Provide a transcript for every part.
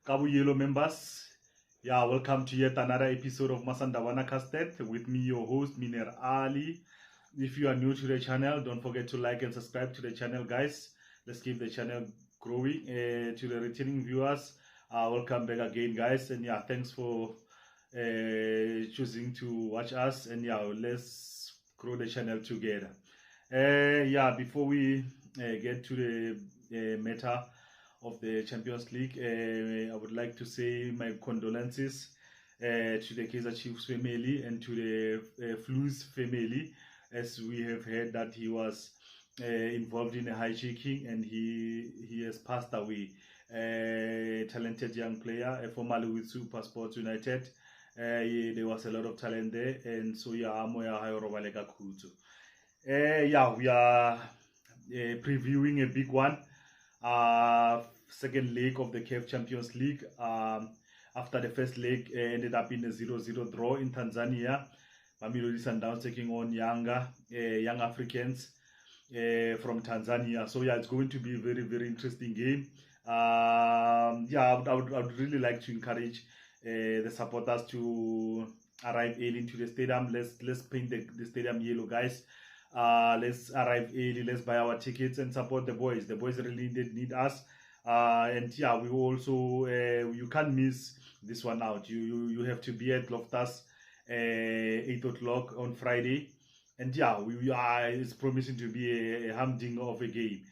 Kabu Yellow members, yeah, welcome to yet another episode of MASANDAWANA CUSTARD with me, your host, Miner Ali. If you are new to the channel, don't forget to like and subscribe to the channel, guys. Let's keep the channel growing. To the returning viewers, welcome back again, guys. And yeah, thanks for choosing to watch us. And yeah, let's grow the channel together. Yeah, before we get to the matter of the Champions League, I would like to say my condolences to the Kaizer Chiefs family and to the Flu's family, as we have heard that he was involved in a hijacking and he has passed away. A talented young player, formerly with Super Sports United. There was a lot of talent there, and so yeah, Amoya Hayorobalega Kutu. Yeah, we are previewing a big one. Second leg of the CAF Champions League. After the first leg ended up in a 0-0 draw in Tanzania. Mamelodi Sundowns taking on YANGA, Young Africans from Tanzania. So yeah, it's going to be a very, very interesting game. Yeah, I would really like to encourage the supporters to arrive early into the stadium. Let's paint the stadium yellow, guys. Let's arrive early, let's buy our tickets and support the boys. The boys really need us. And yeah, we also you can't miss this one out. You have to be at Loftus 8 o'clock on Friday. And yeah, we are, it's promising to be a humdinger of a game.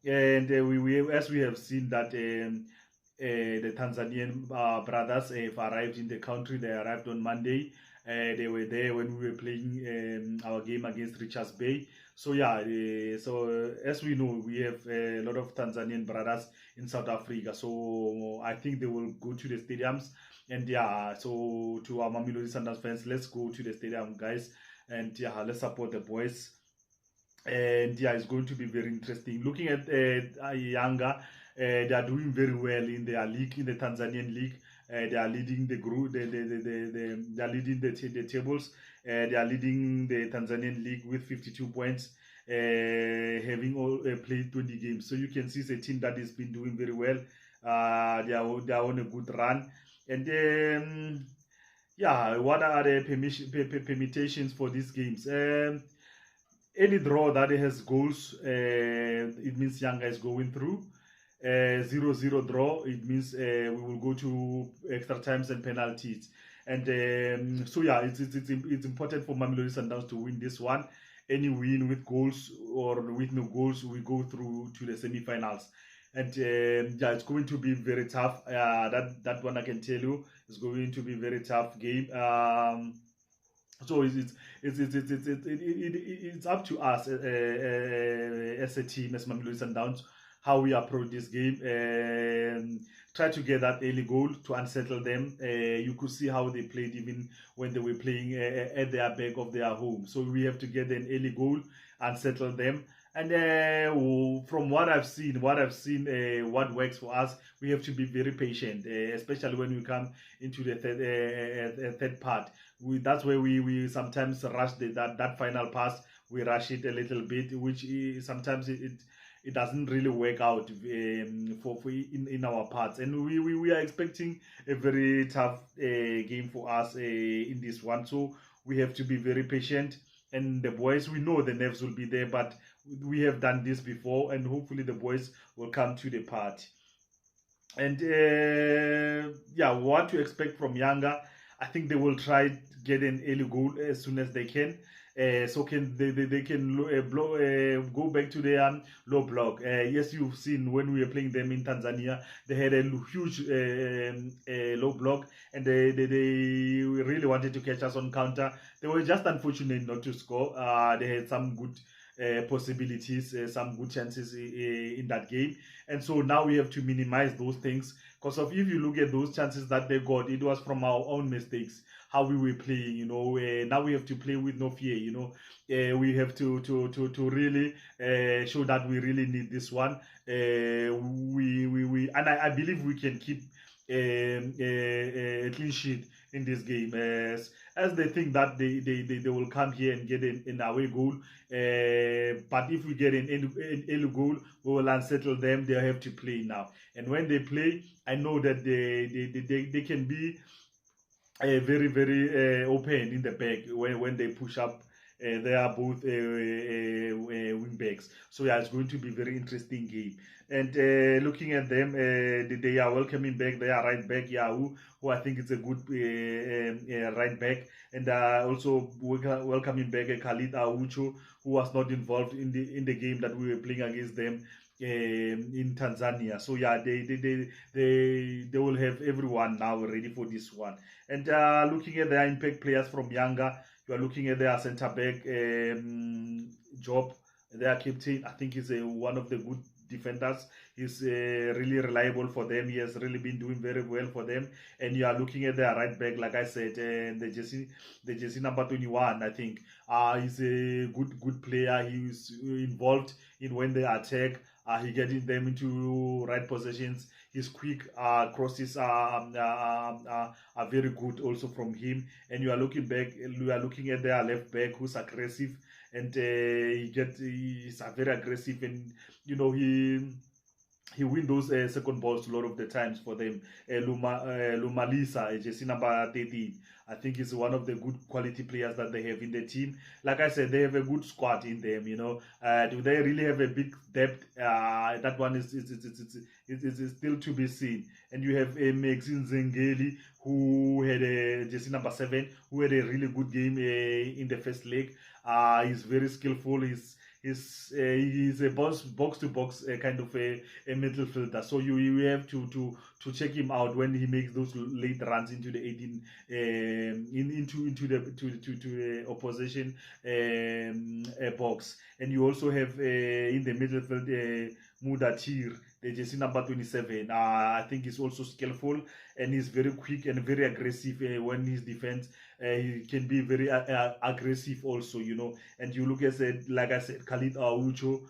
And we as we have seen that the Tanzanian brothers have arrived in the country. They arrived on Monday. They were there when we were playing our game against Richards Bay. So yeah, so as we know, we have a lot of Tanzanian brothers in South Africa. So I think they will go to the stadiums. And yeah, so to our Mamelodi Sundowns fans, let's go to the stadium, guys. And yeah, let's support the boys. And yeah, it's going to be very interesting. Looking at YANGA, they are doing very well in their league, in the Tanzanian league. They are leading the group. They are leading the tables. They are leading the Tanzanian league with 52 points, having all played 20 games. So you can see it's a team that has been doing very well. They are on a good run. And yeah, what are the permutations for these games? Any draw that has goals, it means YANGA is going through. 0-0 draw, it means we will go to extra times and penalties. And so yeah, it's important for Mamelodi Sundowns to win this one. Any win with goals or with no goals, we go through to the semi-finals. And yeah, it's going to be very tough. That one I can tell you is going to be a very tough game. So it's up to us as a team, as Mamelodi Sundowns, how we approach this game. Try to get that early goal to unsettle them. You could see how they played even when they were playing at their back of their home. So we have to get an early goal, unsettle them. And from what I've seen, what works for us, we have to be very patient, especially when we come into the third part. That's where we sometimes rush that final pass. We rush it a little bit, which sometimes it doesn't really work out for in our parts. And we are expecting a very tough game for us in this one. So we have to be very patient. And the boys, we know the nerves will be there, but we have done this before, and hopefully the boys will come to the party. And yeah, what to expect from YANGA? I think they will try to get an early goal as soon as they can. So can they can go back to their low block. Yes, you've seen when we were playing them in Tanzania, they had a huge low block, and they really wanted to catch us on counter. They were just unfortunate not to score. They had some good possibilities, some good chances in that game, and so now we have to minimize those things, because if you look at those chances that they got, it was from our own mistakes, how we were playing. Now we have to play with no fear. We have to really show that we really need this one. And I believe we can keep a clean sheet in this game, as they think that they will come here and get an away goal. But if we get an early goal, we will unsettle them. They have to play now, and when they play, I know that they can be very open in the back when they push up. They are both wing backs, so yeah, it's going to be very interesting game. And looking at them, they are welcoming back their right back Yahoo, who I think is a good right back, and also welcoming back Khalid Aucho, who was not involved in the game that we were playing against them in Tanzania. So yeah, they will have everyone now ready for this one. And looking at their impact players from Yanga, you are looking at their centre back Job, their captain. I think he's one of the good defenders. He's really reliable for them. He has really been doing very well for them. And you are looking at their right back, like I said, the jersey number 21. I think he's a good player. He's involved in when they attack. He getting them into right positions. His quick crosses are very good also from him. And you are looking at their left back, who's aggressive, and he's very aggressive, and you know he win those second balls a lot of the times for them. Lumalisa, jersey number 13. I think he's one of the good quality players that they have in the team. Like I said, they have a good squad in them. You know, do they really have a big depth? That one is still to be seen. And you have Maxine Zengeli, who had a jersey number 7, who had a really good game in the first leg. He's very skillful. He's a box to box kind of a midfielder. So you have to check him out when he makes those late runs into the 18 into the opposition box. And you also have in the midfield Mudatir, the jersey number 27. I think he's also skillful, and he's very quick and very aggressive when he's defense. He can be very aggressive also, you know. And you look at, like I said, Khalid Aucho.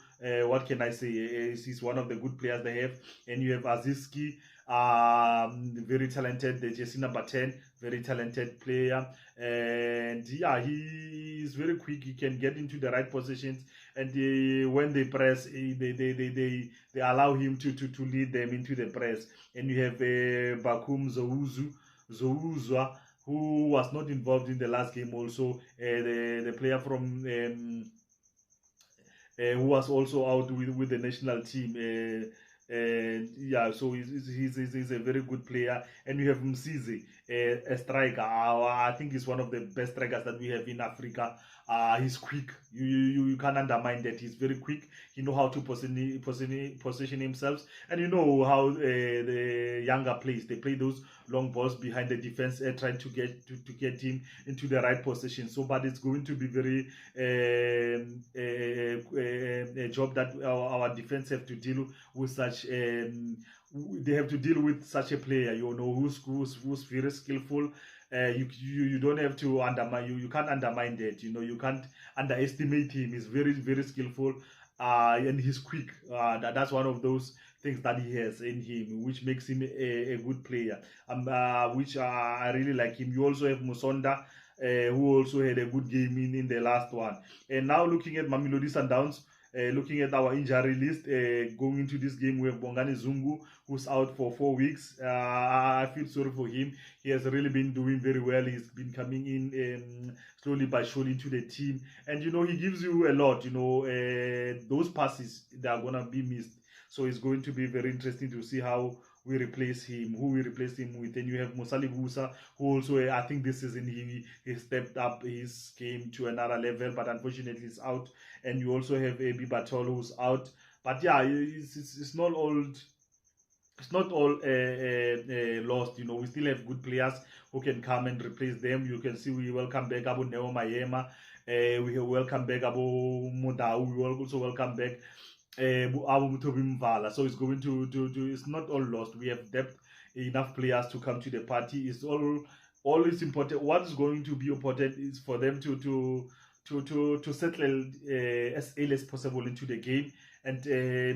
What can I say? He's one of the good players they have. And you have Azizki, very talented, the jersey number 10, very talented player. And yeah, he is very quick. He can get into the right positions, and when they press, they allow him to lead them into the press. And you have Bakum Zouzwa, who was not involved in the last game also, the player from who was also out with the national team. Yeah, so he's a very good player. And you have Msize, a striker. I think he's one of the best strikers that we have in Africa. He's quick. You can't undermine that. He's very quick. He know how to position himself, and you know how the younger plays. They play those long balls behind the defense, trying to get him into the right position. So, but it's going to be very a job that our defense have to deal with such. They have to deal with such a player, you know, who's very skillful. You don't have to undermine. You can't undermine that. You know, you can't underestimate him. He's very skillful, and he's quick. That's one of those things that he has in him, which makes him a good player. Which I really like him. You also have Musonda, who also had a good game in the last one. And now looking at Mamelodi Sundowns. Looking at our injury list, going into this game, we have Bongani Zungu, who's out for 4 weeks. I feel sorry for him. He has really been doing very well. He's been coming in slowly but surely into the team. And, you know, he gives you a lot. You know, those passes, they are going to be missed. So it's going to be very interesting to see how we replace him, who we replace him with. And you have Musali Busa, who also, I think this season he stepped up his game to another level, but unfortunately he's out. And you also have Abi Batol, who's out. But yeah, it's not all. It's not all lost. You know, we still have good players who can come and replace them. You can see we welcome back Abu Neo Mayema. We welcome back Abu Mudau. We will also welcome back Abu Mutobi Mvala. So it's going to it's not all lost. We have depth, enough players to come to the party. It's always important. What is going to be important is for them to settle as early as possible into the game, and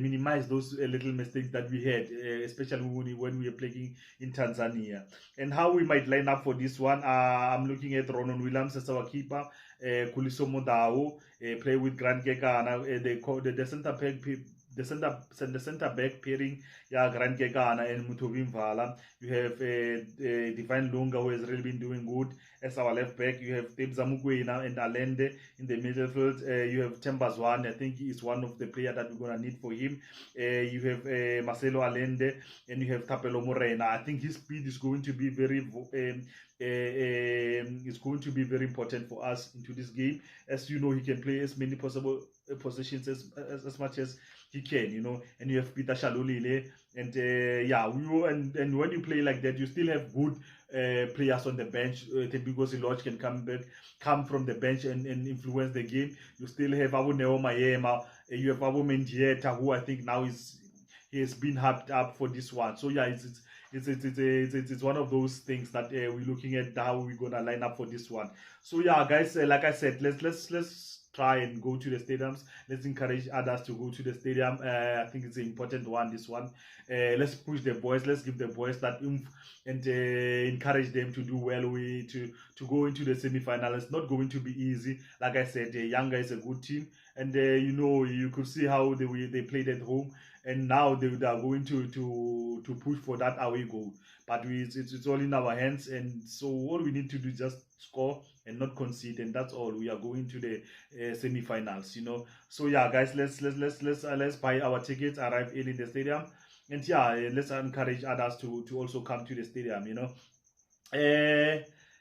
minimize those little mistakes that we had, especially when we were playing in Tanzania. And how we might line up for this one, I'm looking at Ronan Williams as our keeper, Kuliso Modao, play with Grant Gekana, the center back. The center back pairing, yeah, Grant Gekana and Mutovim Vala. You have Divine Lunga, who has really been doing good as our left back. You have Tebza Mukwena and Alende in the midfield. You have Tembazwan. I think he is one of the players that we're gonna need for him. You have Marcelo Alende and you have Tapelo Morena. I think his speed is going to be it's going to be very important for us into this game. As you know, he can play as many possible positions as much as he can, you know. And you have Peter Shalolile, and yeah, and when you play like that, you still have good players on the bench. Tebigosi Lodge can come from the bench and influence the game. You still have Abu Neo Mayema, you have Abu Mendieta, who I think now he has been hyped up for this one. So yeah, it's one of those things that we're looking at how we're gonna line up for this one. So yeah, guys, like I said, let's try and go to the stadiums. Let's encourage others to go to the stadium. I think it's an important one, this one. Let's push the boys. Let's give the boys that oomph and encourage them to do well to go into the semi-final. It's not going to be easy. Like I said, YANGA is a good team, and you know, you could see how they played at home, and now they are going to push for that away goal. But it's all in our hands, and so all we need to do is just score and not concede, and that's all. We are going to the semi-finals, you know. So yeah, guys, let's buy our tickets, arrive in the stadium, and yeah, let's encourage others to also come to the stadium, you know.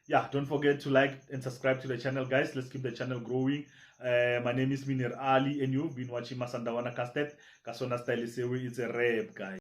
Yeah, don't forget to like and subscribe to the channel, guys. Let's keep the channel growing. My name is Minir Ali, and you've been watching Masandawana Castet. Kasona Style Sewe. It's a rap, guys.